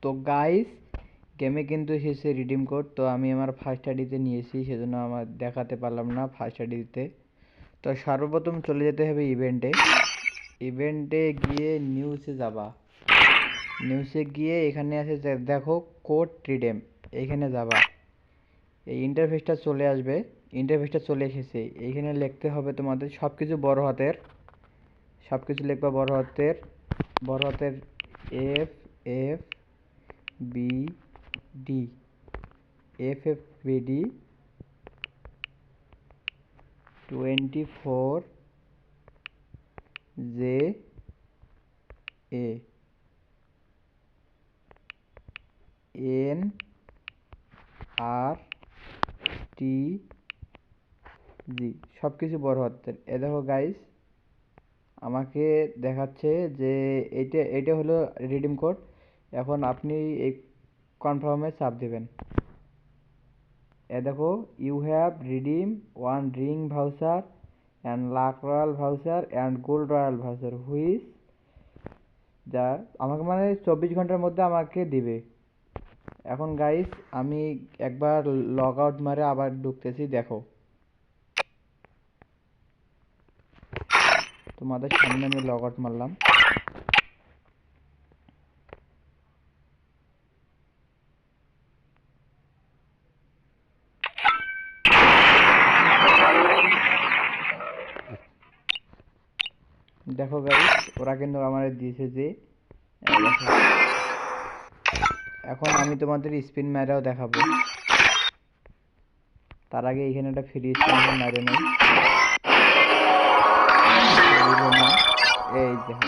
তো গাইস গেমে কিন্তু এসেছে রিডিম কোড। তো আমি আমার ফার্স্ট আইডিতে নিয়েছি, সেজন্য আমার দেখাতে পারলাম না ফার্স্ট আইডিতে। তো সর্বপ্রথম চলে যেতে হবে ইভেন্টে। ইভেন্টে গিয়ে নিউজে যাবা। নিউজে গিয়ে এখানে আছে দেখো কোড রিডেম, এইখানে যাবা। এই ইন্টারফেসটা চলে আসবে, ইন্টারফেসটা চলে এসেছে। এইখানে লিখতে হবে তোমাদের সব কিছু বড় হাতের, সব কিছু লিখবা বড় হাতের, বড় হাতের F F B D, F F B D 24 J A N R T G, সব কিছু বড় হাতের। এ দেখো গাইস আমাকে দেখাচ্ছে যে এইটা এইটা হলো রিডিম কোড। এখন আপনি এই কনফার্মে চাপ দেবেন। এ দেখো you have redeem one ring voucher and luck royal voucher and gold royal voucher which যা আমাকে মানে 24 ঘন্টার মধ্যে আমাকে দিবে। এখন গাইস আমি একবার লগ আউট মারে আবার ঢুকতেছি, দেখো তোমাদের সামনে আমি লগ আউট মারলাম। দেখো গাইস ওরা কিন্তু আমার দিয়েছে যে এখন আমি তোমাদের স্পিন ম্যারাও দেখাবো। তার আগে এখানে একটা ফ্রি স্পিন মেরে নেই। এই দেখো